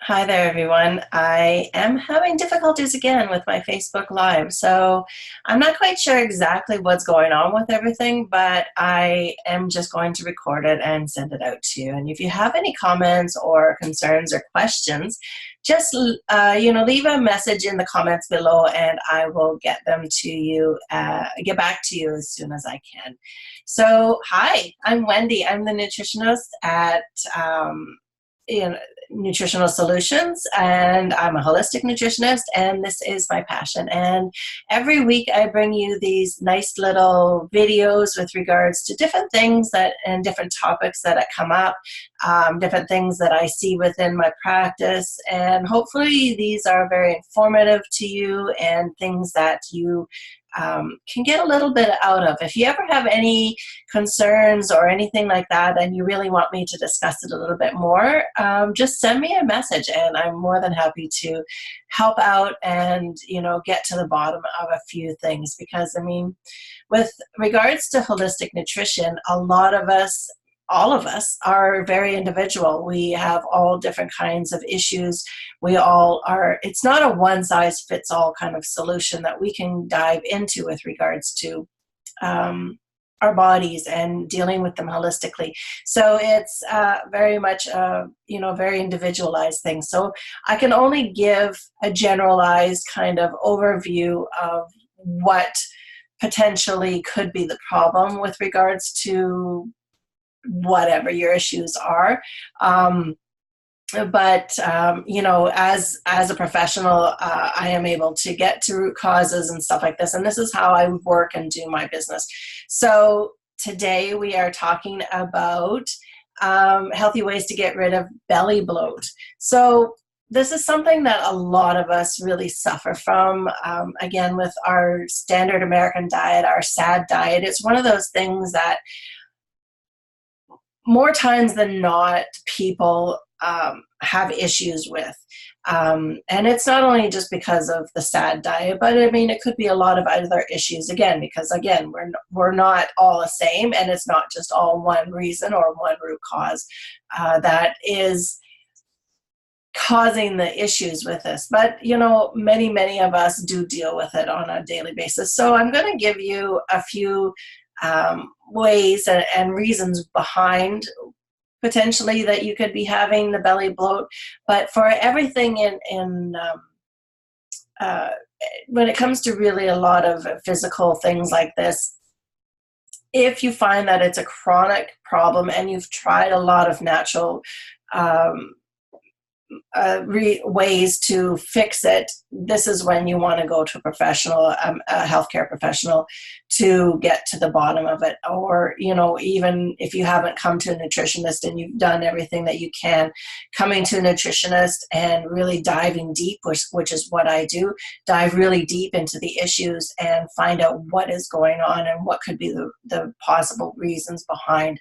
Hi there, everyone. I am having difficulties again with my Facebook Live. So I'm not quite sure exactly what's going on with everything, but I am just going to record it and send it out to you. And if you have any comments or concerns or questions, just leave a message in the comments below, and I will get them to you, get back to you as soon as I can. So, hi, I'm Wendy. I'm the nutritionist at in Nutritional Solutions, and I'm a holistic nutritionist, and this is my passion. And every week I bring you these nice little videos with regards to different things and different topics that come up, different things that I see within my practice, and hopefully these are very informative to you and things that you can get a little bit out of. If you ever have any concerns or anything like that and you really want me to discuss it a little bit more, just send me a message and I'm more than happy to help out and get to the bottom of a few things. Because I mean, with regards to holistic nutrition, all of us are very individual. We have all different kinds of issues. It's not a one size fits all kind of solution that we can dive into with regards to our bodies and dealing with them holistically. So it's very much very individualized thing. So I can only give a generalized kind of overview of what potentially could be the problem with regards to whatever your issues are. As a professional, I am able to get to root causes and stuff like this. And this is how I work and do my business. So today we are talking about healthy ways to get rid of belly bloat. So this is something that a lot of us really suffer from. Again, with our standard American diet, our SAD diet, it's one of those things that more times than not, people have issues with. And it's not only just because of the SAD diet, but I mean, it could be a lot of other issues because we're not all the same, and it's not just all one reason or one root cause that is causing the issues with this. But, many of us do deal with it on a daily basis. So I'm going to give you a few ways and reasons behind potentially that you could be having the belly bloat. But for everything when it comes to really a lot of physical things like this, if you find that it's a chronic problem and you've tried a lot of natural ways to fix it, this is when you want to go to a professional, a healthcare professional, to get to the bottom of it. Or, even if you haven't come to a nutritionist and you've done everything that you can, coming to a nutritionist and really diving deep, which is what I do, dive really deep into the issues and find out what is going on and what could be the possible reasons behind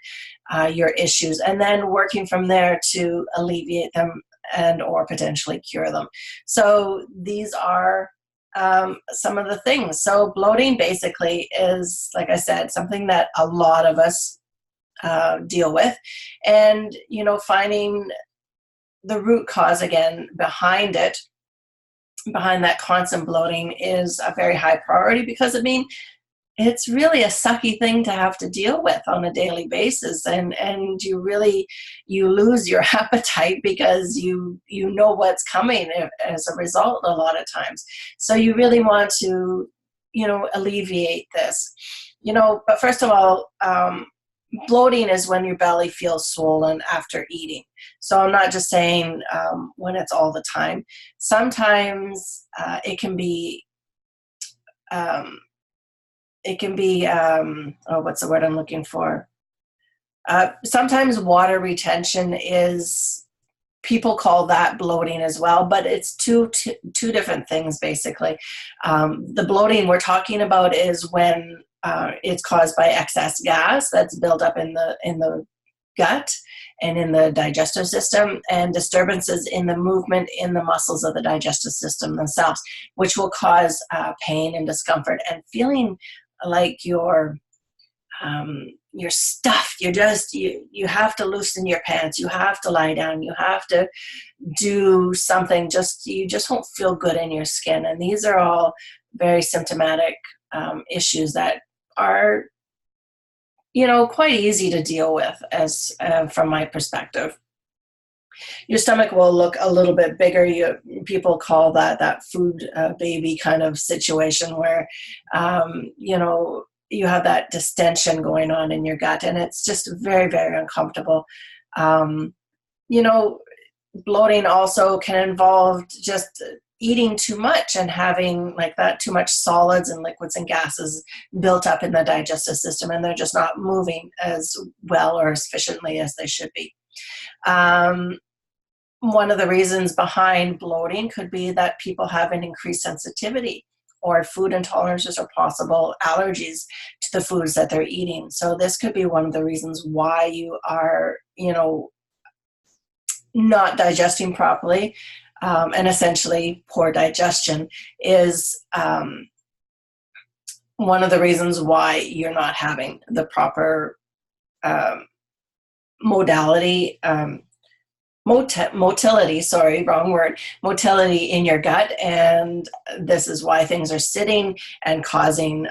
your issues, and then working from there to alleviate them and or potentially cure them. So these are some of the things. So bloating basically is, like I said, something that a lot of us deal with, and finding the root cause again behind it, behind that constant bloating, is a very high priority, because it's really a sucky thing to have to deal with on a daily basis, and you lose your appetite because you know what's coming as a result a lot of times. So you really want to alleviate this. But first of all, bloating is when your belly feels swollen after eating. So I'm not just saying when it's all the time. Sometimes it can be what's the word I'm looking for? Sometimes water retention people call that bloating as well, but it's two different things basically. The bloating we're talking about is when it's caused by excess gas that's built up in the gut and in the digestive system, and disturbances in the movement in the muscles of the digestive system themselves, which will cause pain and discomfort and feeling like you're you're stuffed. You have to loosen your pants. You have to lie down. You have to do something. You just won't feel good in your skin. And these are all very symptomatic issues that are, quite easy to deal with as from my perspective. Your stomach will look a little bit bigger. People call that food baby kind of situation where, you have that distension going on in your gut, and it's just very, very uncomfortable. Um, Bloating also can involve just eating too much and having like that too much solids and liquids and gases built up in the digestive system, and they're just not moving as well or as efficiently as they should be. One of the reasons behind bloating could be that people have an increased sensitivity or food intolerances or possible allergies to the foods that they're eating. So this could be one of the reasons why you are, not digesting properly, and essentially poor digestion is one of the reasons why you're not having the proper motility in your gut, and this is why things are sitting and causing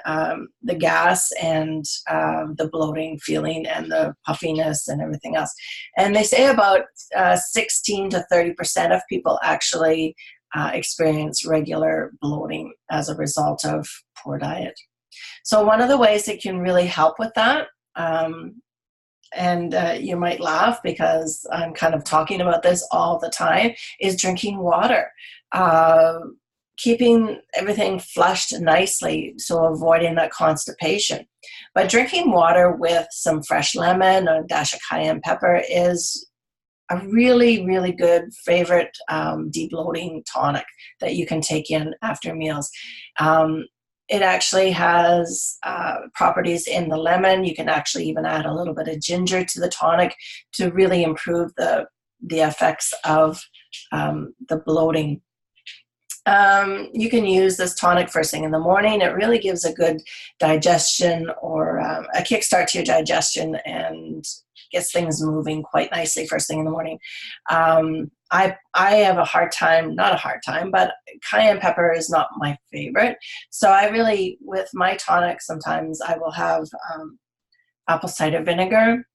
the gas and the bloating feeling and the puffiness and everything else. And they say about 16 to 30% of people actually experience regular bloating as a result of poor diet. So one of the ways that can really help with that, and you might laugh because I'm kind of talking about this all the time, is drinking water. Keeping everything flushed nicely, so avoiding that constipation. But drinking water with some fresh lemon or a dash of cayenne pepper is a really, really good favorite debloating tonic that you can take in after meals. It actually has properties in the lemon. You can actually even add a little bit of ginger to the tonic to really improve the effects of the bloating. You can use this tonic first thing in the morning. It really gives a good digestion or a kickstart to your digestion and gets things moving quite nicely first thing in the morning. I have not a hard time, but cayenne pepper is not my favorite. So I really, with my tonic, sometimes I will have apple cider vinegar,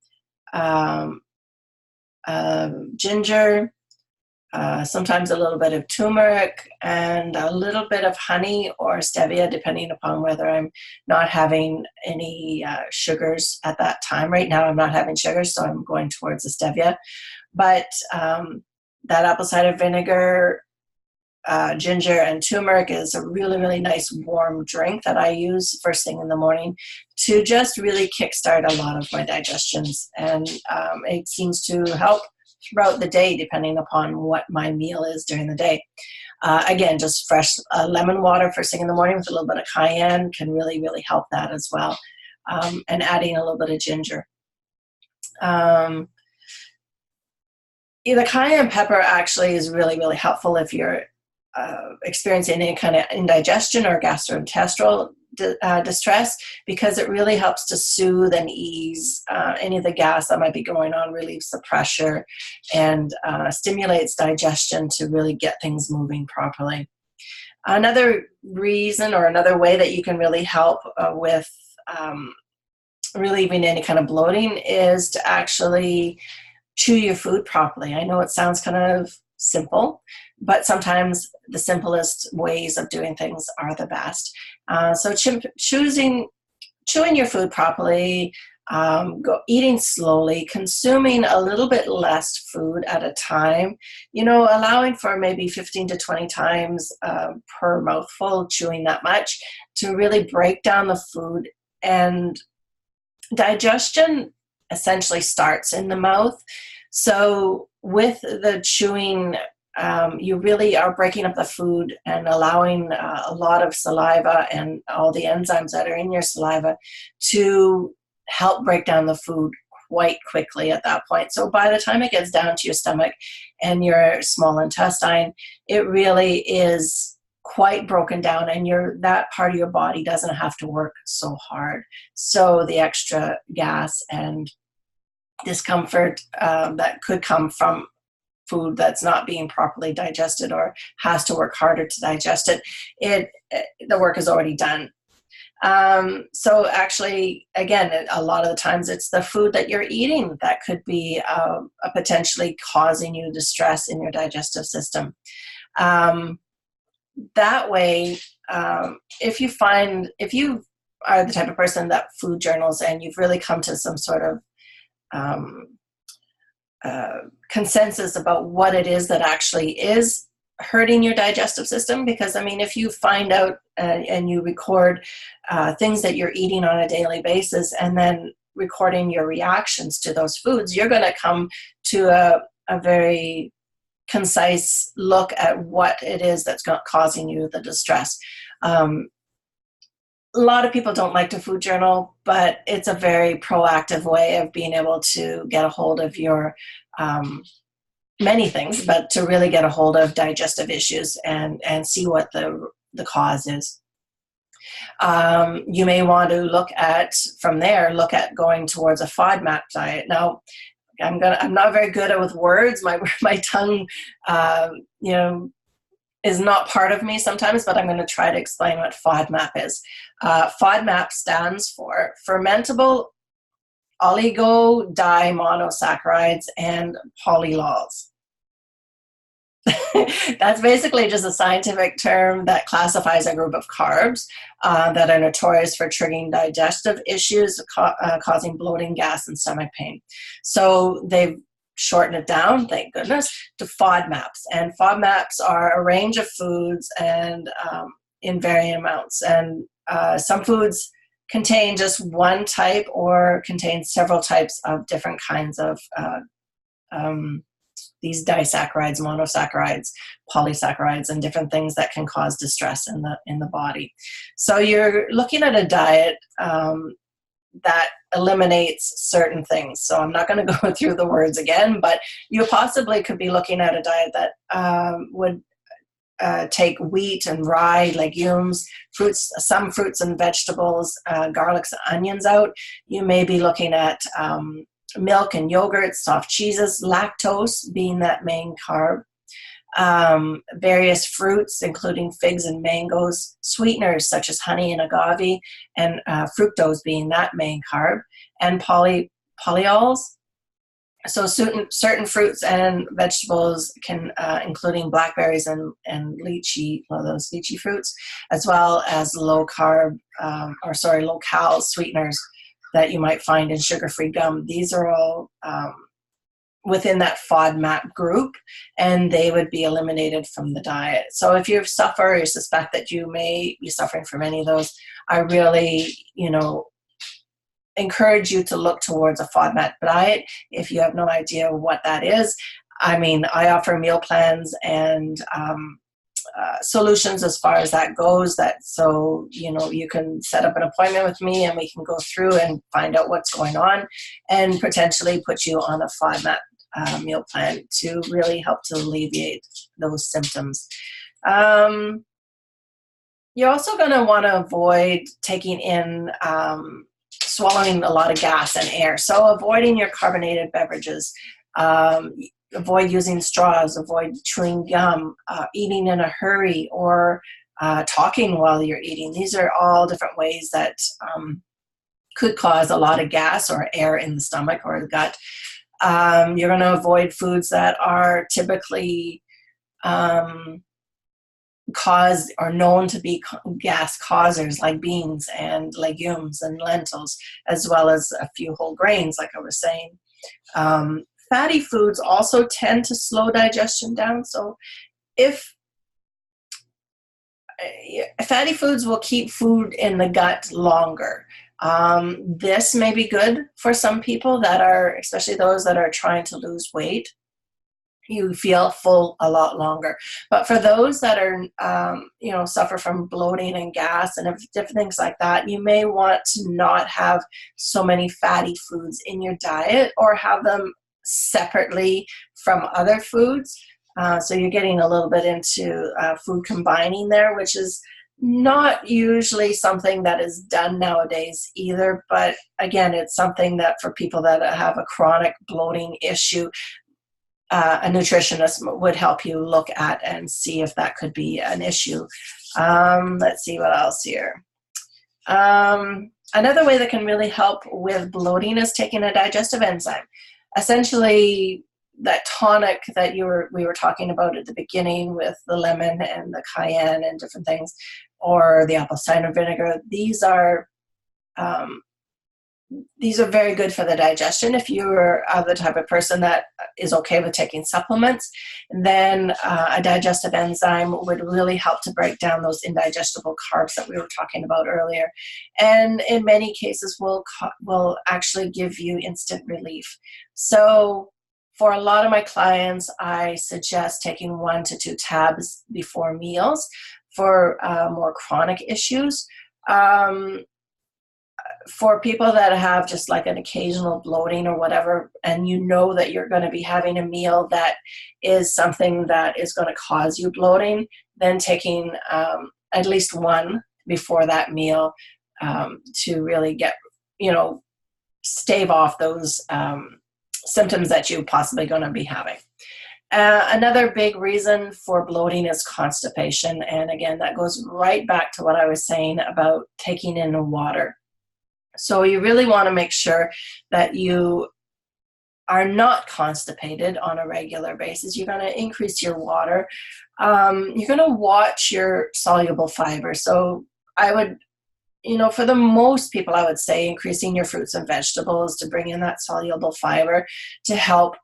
ginger, sometimes a little bit of turmeric, and a little bit of honey or stevia, depending upon whether I'm not having any sugars at that time. Right now I'm not having sugars, so I'm going towards the stevia. But that apple cider vinegar, ginger, and turmeric is a really, really nice warm drink that I use first thing in the morning to just really kickstart a lot of my digestions. And it seems to help throughout the day, depending upon what my meal is during the day. Again, just fresh lemon water first thing in the morning with a little bit of cayenne can really, really help that as well. And adding a little bit of ginger. The cayenne pepper actually is really, really helpful if you're experiencing any kind of indigestion or gastrointestinal distress, because it really helps to soothe and ease any of the gas that might be going on, relieves the pressure, and stimulates digestion to really get things moving properly. Another reason or another way that you can really help with relieving any kind of bloating is to actually chew your food properly. I know it sounds kind of simple, but sometimes the simplest ways of doing things are the best. So chewing your food properly, eating slowly, consuming a little bit less food at a time, allowing for maybe 15 to 20 times per mouthful, chewing that much to really break down the food. And digestion essentially starts in the mouth. So with the chewing, you really are breaking up the food and allowing a lot of saliva and all the enzymes that are in your saliva to help break down the food quite quickly at that point. So by the time it gets down to your stomach and your small intestine, it really is quite broken down, and that part of your body doesn't have to work so hard. So the extra gas and discomfort that could come from food that's not being properly digested or has to work harder to digest it, the work is already done. So actually, again, a lot of the times it's the food that you're eating that could be potentially causing you distress in your digestive system. That way, if you are the type of person that food journals and you've really come to some sort of consensus about what it is that actually is hurting your digestive system, because I mean, if you find out and you record things that you're eating on a daily basis and then recording your reactions to those foods, you're going to come to a very concise look at what it is that's causing you the distress. A lot of people don't like to food journal, but it's a very proactive way of being able to get a hold of your many things, but to really get a hold of digestive issues and see what the cause is. You may want to look at going towards a FODMAP diet. Now, I'm not very good with words. My tongue, is not part of me sometimes, but I'm going to try to explain what FODMAP is. FODMAP stands for fermentable oligodimonosaccharides and polylols. That's basically just a scientific term that classifies a group of carbs that are notorious for triggering digestive issues, causing bloating, gas, and stomach pain. So they've shortened it down, thank goodness, to FODMAPs. And FODMAPs are a range of foods and in varying amounts. And some foods contain just one type or contain several types of different kinds of these disaccharides, monosaccharides, polysaccharides, and different things that can cause distress in the body. So you're looking at a diet that eliminates certain things. So I'm not going to go through the words again, but you possibly could be looking at a diet that would take wheat and rye, legumes, fruits, some fruits and vegetables, garlics and onions out. You may be looking at milk and yogurt, soft cheeses, lactose being that main carb, various fruits, including figs and mangoes, sweeteners such as honey and agave, and fructose being that main carb, and polyols. So certain fruits and vegetables can, including blackberries and lychee, those lychee fruits, as well as low cal sweeteners that you might find in sugar-free gum. These are all within that FODMAP group, and they would be eliminated from the diet. So if you suffer or you suspect that you may be suffering from any of those, I really, encourage you to look towards a FODMAP diet if you have no idea what that is. I mean, I offer meal plans and solutions as far as that goes, so you can set up an appointment with me and we can go through and find out what's going on and potentially put you on a FODMAP meal plan to really help to alleviate those symptoms. You're also going to want to avoid taking in swallowing a lot of gas and air. So avoiding your carbonated beverages, avoid using straws, avoid chewing gum, eating in a hurry, or talking while you're eating. These are all different ways that could cause a lot of gas or air in the stomach or the gut. You're going to avoid foods that are typically caused or known to be gas causers, like beans and legumes and lentils, as well as a few whole grains, like I was saying. Fatty foods also tend to slow digestion down. So if fatty foods will keep food in the gut longer. This may be good for some people that are, especially those that are trying to lose weight. You feel full a lot longer. But for those that are, suffer from bloating and gas and different things like that, you may want to not have so many fatty foods in your diet or have them separately from other foods. So you're getting a little bit into food combining there, which is not usually something that is done nowadays either. But again, it's something that for people that have a chronic bloating issue, a nutritionist would help you look at and see if that could be an issue. Let's see what else here. Another way that can really help with bloating is taking a digestive enzyme. Essentially, that tonic that we were talking about at the beginning with the lemon and the cayenne and different things, or the apple cider vinegar, these are very good for the digestion. If you're the type of person that is okay with taking supplements, then a digestive enzyme would really help to break down those indigestible carbs that we were talking about earlier. And in many cases will actually give you instant relief. So for a lot of my clients, I suggest taking 1 to 2 tabs before meals for more chronic issues. For people that have just like an occasional bloating or whatever, and you know that you're going to be having a meal that is something that is going to cause you bloating, then taking at least 1 before that meal to really get, stave off those symptoms that you're possibly going to be having. Another big reason for bloating is constipation. And again, that goes right back to what I was saying about taking in the water. So you really want to make sure that you are not constipated on a regular basis. You're going to increase your water. You're going to watch your soluble fiber. So I would, for the most people, I would say increasing your fruits and vegetables to bring in that soluble fiber to help.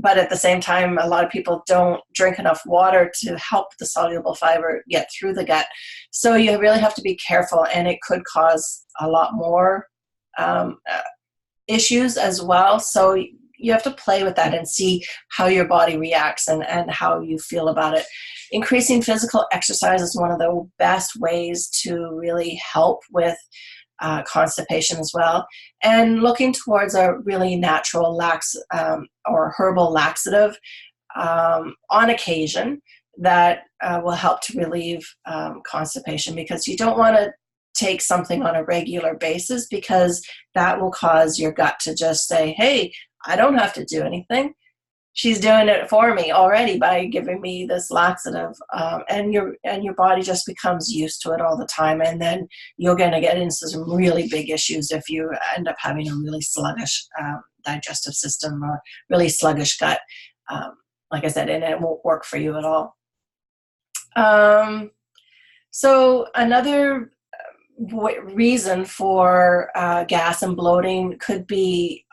But at the same time, a lot of people don't drink enough water to help the soluble fiber get through the gut. So you really have to be careful, and it could cause a lot more issues as well. So you have to play with that and see how your body reacts and how you feel about it. Increasing physical exercise is one of the best ways to really help with constipation as well, and looking towards a really natural or herbal laxative on occasion that will help to relieve constipation, because you don't want to take something on a regular basis, because that will cause your gut to just say, hey, I don't have to do anything. She's doing it for me already by giving me this laxative, and your body just becomes used to it all the time, and then you're going to get into some really big issues if you end up having a really sluggish digestive system or really sluggish gut, like I said, and it won't work for you at all. So another reason for gas and bloating could be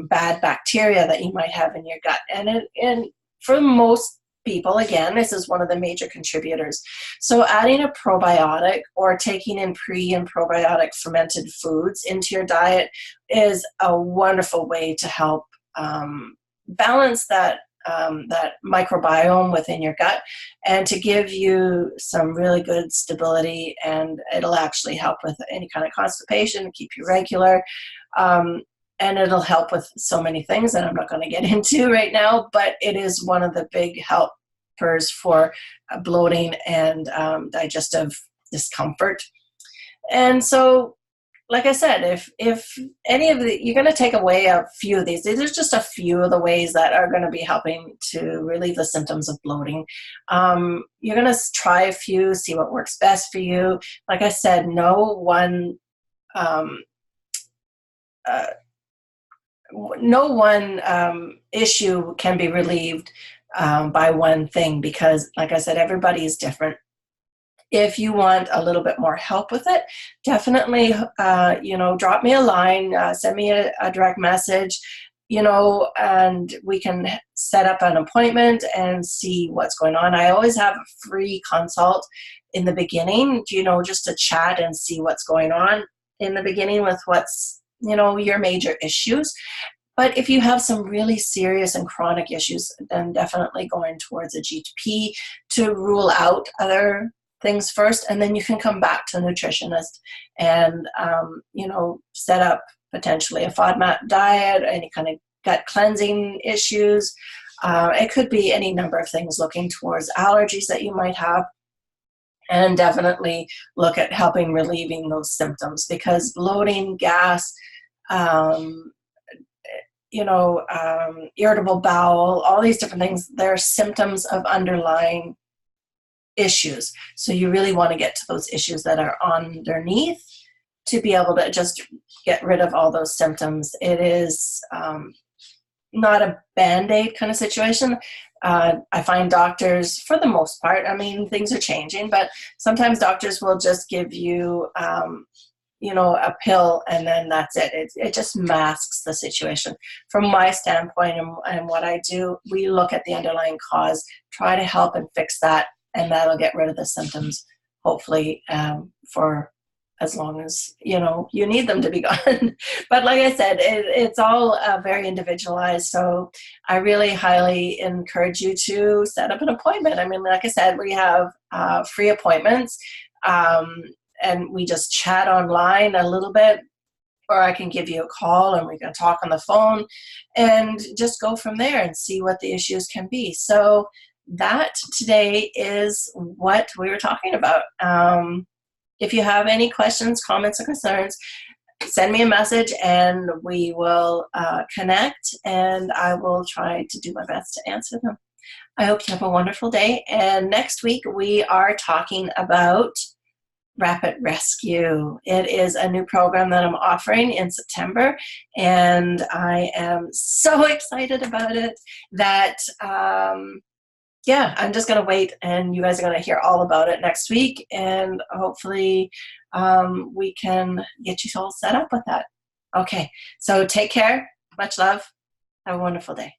bad bacteria that you might have in your gut. And for most people, again, this is one of the major contributors. So adding a probiotic or taking in pre and probiotic fermented foods into your diet is a wonderful way to help balance that microbiome within your gut, and to give you some really good stability, and it'll actually help with any kind of constipation, keep you regular. And it'll help with so many things that I'm not going to get into right now, but it is one of the big helpers for bloating and digestive discomfort. And so, like I said, if any of you're going to take away a few of these are just a few of the ways that are going to be helping to relieve the symptoms of bloating. You're going to try a few, see what works best for you. Like I said, no one issue can be relieved by one thing, because, like I said, everybody is different. If you want a little bit more help with it, definitely, drop me a line, send me a direct message, and we can set up an appointment and see what's going on. I always have a free consult in the beginning, just to chat and see what's going on in the beginning with what's, your major issues. But if you have some really serious and chronic issues, then definitely going towards a GP to rule out other things first, and then you can come back to a nutritionist and, set up potentially a FODMAP diet, any kind of gut cleansing issues, It could be any number of things, looking towards allergies that you might have, and definitely look at helping relieving those symptoms, because bloating, gas, um, irritable bowel, all these different things, they're symptoms of underlying issues. So you really want to get to those issues that are underneath to be able to just get rid of all those symptoms. It is not a Band-Aid kind of situation. I find doctors, for the most part, I mean, things are changing, but sometimes doctors will just give you, a pill, and then that's it. It just masks the situation. From my standpoint and what I do, we look at the underlying cause, try to help and fix that, and that'll get rid of the symptoms, hopefully, for as long as you need them to be gone. But like I said, it's all very individualized. So I really highly encourage you to set up an appointment. I mean, like I said, we have free appointments, and we just chat online a little bit, or I can give you a call and we can talk on the phone and just go from there and see what the issues can be. So that today is what we were talking about. If you have any questions, comments, or concerns, send me a message and we will connect, and I will try to do my best to answer them. I hope you have a wonderful day. And next week we are talking about Rapid Rescue. It is a new program that I'm offering in September, and I am so excited about it that I'm just going to wait, and you guys are going to hear all about it next week, and hopefully we can get you all set up with that. Okay, so take care. Much love. Have a wonderful day.